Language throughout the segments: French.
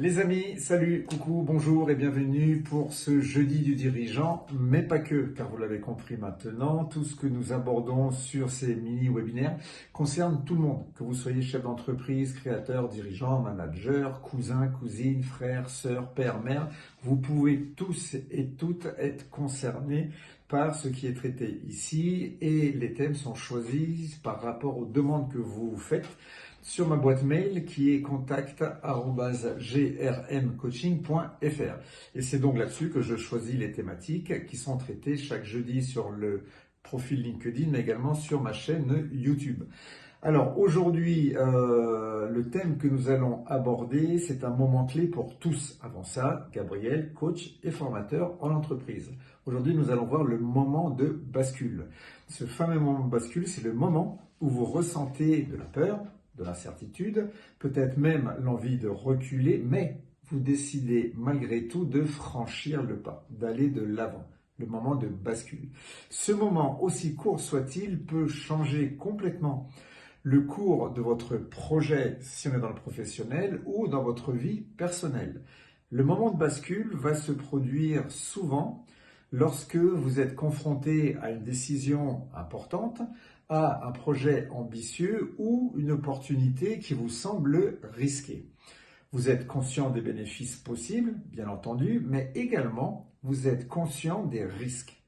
Les amis, salut, coucou, bonjour et bienvenue pour ce jeudi du dirigeant, mais pas que, car vous l'avez compris maintenant, tout ce que nous abordons sur ces mini-webinaires concerne tout le monde, que vous soyez chef d'entreprise, créateur, dirigeant, manager, cousin, cousine, frère, sœur, père, mère, vous pouvez tous et toutes être concernés par ce qui est traité ici et les thèmes sont choisis par rapport aux demandes que vous faites sur ma boîte mail qui est contact@grmcoaching.fr. Et c'est donc là-dessus que je choisis les thématiques qui sont traitées chaque jeudi sur le profil LinkedIn, mais également sur ma chaîne YouTube. Alors aujourd'hui, le thème que nous allons aborder, c'est un moment clé pour tous. Avant ça, Gabriel, coach et formateur en entreprise. Aujourd'hui, nous allons voir le moment de bascule. Ce fameux moment de bascule, c'est le moment où vous ressentez de la peur, de l'incertitude, peut-être même l'envie de reculer, mais vous décidez malgré tout de franchir le pas, d'aller de l'avant. Le moment de bascule. Ce moment, aussi court soit-il, peut changer complètement le cours de votre projet si on est dans le professionnel ou dans votre vie personnelle. Le moment de bascule va se produire souvent lorsque vous êtes confronté à une décision importante, à un projet ambitieux ou une opportunité qui vous semble risquée. Vous êtes conscient des bénéfices possibles, bien entendu, mais également vous êtes conscient des risques.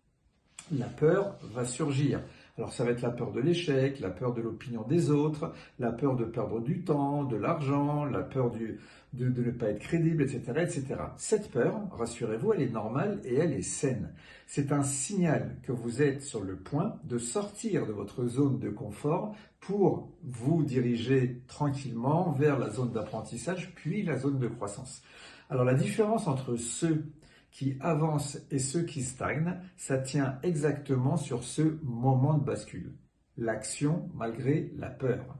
La peur va surgir. Alors ça va être la peur de l'échec, la peur de l'opinion des autres, la peur de perdre du temps, de l'argent, la peur de ne pas être crédible, etc., etc. Cette peur, rassurez-vous, elle est normale et elle est saine. C'est un signal que vous êtes sur le point de sortir de votre zone de confort pour vous diriger tranquillement vers la zone d'apprentissage, puis la zone de croissance. Alors la différence entre ceux qui avancent et ceux qui stagnent, ça tient exactement sur ce moment de bascule. L'action malgré la peur.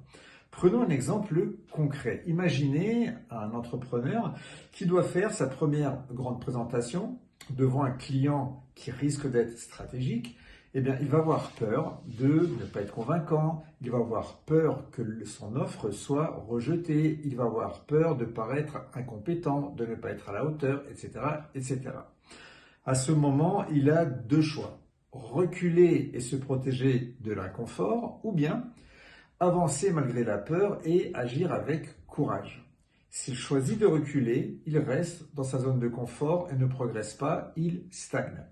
Prenons un exemple concret. Imaginez un entrepreneur qui doit faire sa première grande présentation devant un client qui risque d'être stratégique. Eh bien, il va avoir peur de ne pas être convaincant, il va avoir peur que son offre soit rejetée, il va avoir peur de paraître incompétent, de ne pas être à la hauteur, etc., etc. À ce moment, il a deux choix. Reculer et se protéger de l'inconfort, ou bien avancer malgré la peur et agir avec courage. S'il choisit de reculer, il reste dans sa zone de confort et ne progresse pas, il stagne.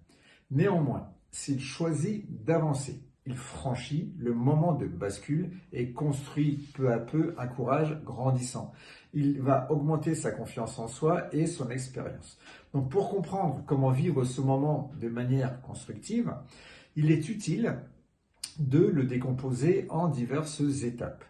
Néanmoins, s'il choisit d'avancer, il franchit le moment de bascule et construit peu à peu un courage grandissant. Il va augmenter sa confiance en soi et son expérience. Donc pour comprendre comment vivre ce moment de manière constructive, il est utile de le décomposer en diverses étapes.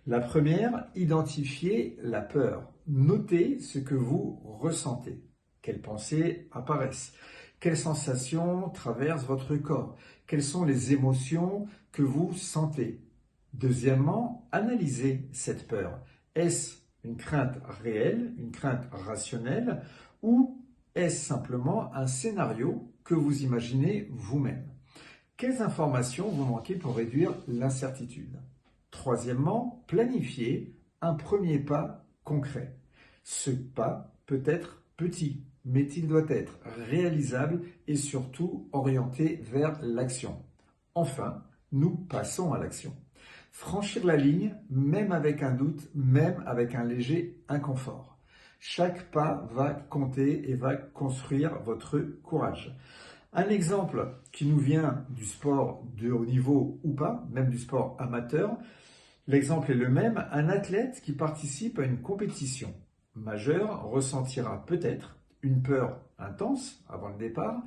La première, identifier la peur. Notez ce que vous ressentez. Quelles pensées apparaissent? Quelles sensations traversent votre corps? Quelles sont les émotions que vous sentez? Deuxièmement, analysez cette peur. Est-ce une crainte réelle, une crainte rationnelle, ou est-ce simplement un scénario que vous imaginez vous-même? Quelles informations vous manquez pour réduire l'incertitude? Troisièmement, planifiez un premier pas concret. Ce pas peut être petit, mais il doit être réalisable et surtout orienté vers l'action. Enfin, nous passons à l'action. Franchir la ligne, même avec un doute, même avec un léger inconfort. Chaque pas va compter et va construire votre courage. Un exemple qui nous vient du sport de haut niveau ou pas, même du sport amateur, l'exemple est le même, un athlète qui participe à une compétition majeure ressentira peut-être une peur intense avant le départ.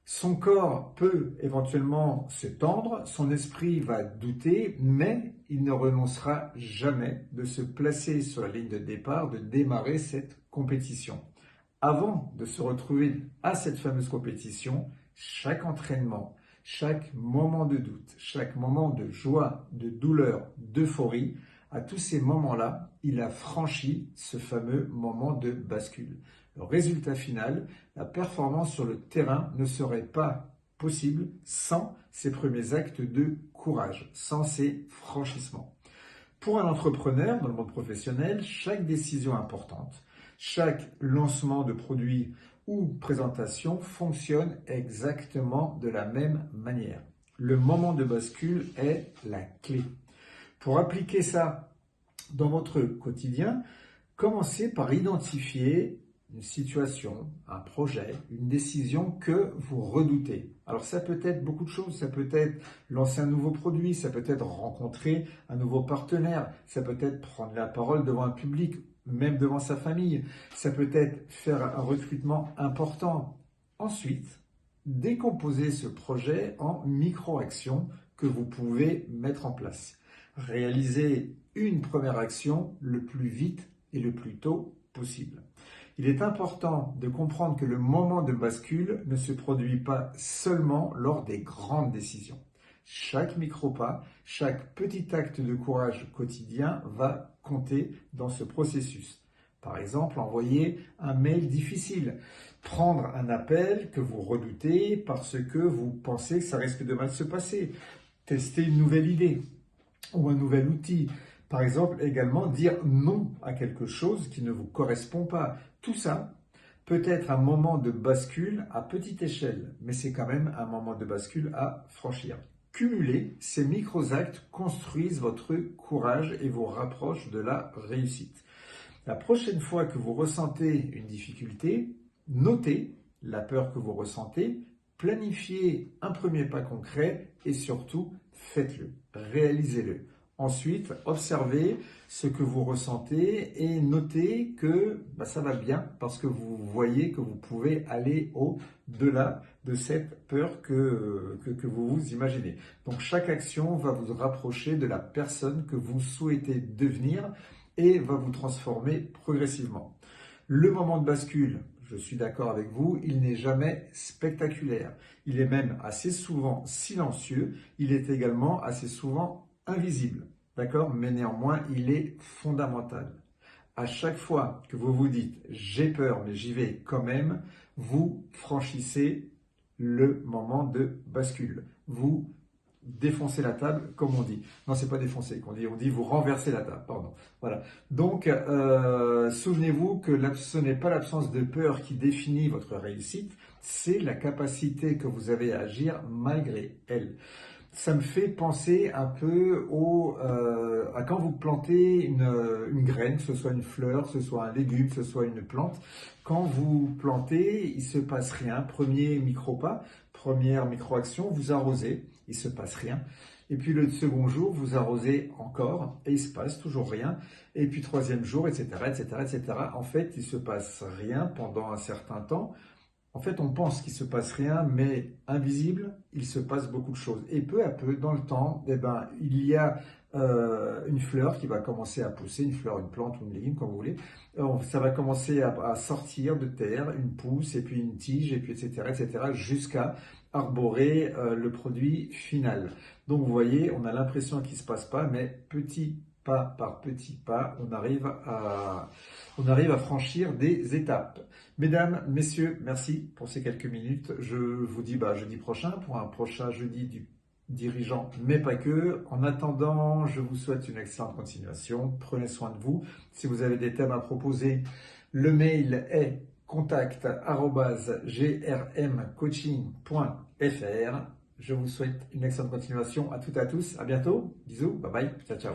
Son corps peut éventuellement se tendre, son esprit va douter, mais il ne renoncera jamais de se placer sur la ligne de départ, de démarrer cette compétition. Avant de se retrouver à cette fameuse compétition, chaque entraînement, chaque moment de doute, chaque moment de joie, de douleur, d'euphorie, à tous ces moments-là, il a franchi ce fameux moment de bascule. Le résultat final, la performance sur le terrain ne serait pas possible sans ces premiers actes de courage, sans ces franchissements. Pour un entrepreneur dans le monde professionnel, chaque décision importante, Chaque lancement de produit ou présentation fonctionne exactement de la même manière. Le moment de bascule est la clé. Pour appliquer ça dans votre quotidien, commencez par identifier une situation, un projet, une décision que vous redoutez. Alors ça peut être beaucoup de choses, ça peut être lancer un nouveau produit, ça peut être rencontrer un nouveau partenaire, ça peut être prendre la parole devant un public, même devant sa famille, ça peut être faire un recrutement important. Ensuite, décomposez ce projet en micro-actions que vous pouvez mettre en place. Réalisez une première action le plus vite et le plus tôt possible. Il est important de comprendre que le moment de bascule ne se produit pas seulement lors des grandes décisions. Chaque micro-pas, chaque petit acte de courage quotidien va compter dans ce processus. Par exemple, envoyer un mail difficile, prendre un appel que vous redoutez parce que vous pensez que ça risque de mal se passer, tester une nouvelle idée ou un nouvel outil. Par exemple, également dire non à quelque chose qui ne vous correspond pas. Tout ça peut être un moment de bascule à petite échelle, mais c'est quand même un moment de bascule à franchir. Cumuler ces micro-actes construisent votre courage et vous rapprochent de la réussite. La prochaine fois que vous ressentez une difficulté, notez la peur que vous ressentez, planifiez un premier pas concret et surtout, faites-le, réalisez-le. Ensuite, observez ce que vous ressentez et notez que ça va bien parce que vous voyez que vous pouvez aller au-delà de cette peur que vous vous imaginez. Donc chaque action va vous rapprocher de la personne que vous souhaitez devenir et va vous transformer progressivement. Le moment de bascule, je suis d'accord avec vous, il n'est jamais spectaculaire. Il est même assez souvent silencieux. Il est également assez souvent invisible, d'accord? Mais néanmoins, il est fondamental. À chaque fois que vous vous dites « j'ai peur, mais j'y vais quand même », vous franchissez le moment de bascule. Vous défoncez la table, comme on dit. Non, c'est pas défoncer qu'on dit, on dit vous renversez la table, pardon. Voilà. Donc, souvenez-vous que ce n'est pas l'absence de peur qui définit votre réussite, c'est la capacité que vous avez à agir malgré elle. Ça me fait penser un peu à quand vous plantez une graine, que ce soit une fleur, que ce soit un légume, que ce soit une plante. Quand vous plantez, il ne se passe rien. Premier micro-pas, première micro-action, vous arrosez, il ne se passe rien. Et puis le second jour, vous arrosez encore et il ne se passe toujours rien. Et puis troisième jour, etc., etc., etc. En fait, il ne se passe rien pendant un certain temps. En fait, on pense qu'il ne se passe rien, mais invisible, il se passe beaucoup de choses. Et peu à peu, dans le temps, il y a une fleur qui va commencer à pousser, une fleur, une plante ou une légume, comme vous voulez. Ça va commencer à sortir de terre, une pousse, et puis une tige, et puis etc., jusqu'à arborer le produit final. Donc, vous voyez, on a l'impression qu'il ne se passe pas, mais petit pas par petit pas, on arrive à franchir des étapes. Mesdames, messieurs, merci pour ces quelques minutes. Je vous dis jeudi prochain pour un prochain jeudi du dirigeant, mais pas que. En attendant, je vous souhaite une excellente continuation. Prenez soin de vous. Si vous avez des thèmes à proposer, le mail est contact@grmcoaching.fr. Je vous souhaite une excellente continuation à toutes et à tous. À bientôt. Bisous. Bye bye. Ciao, ciao.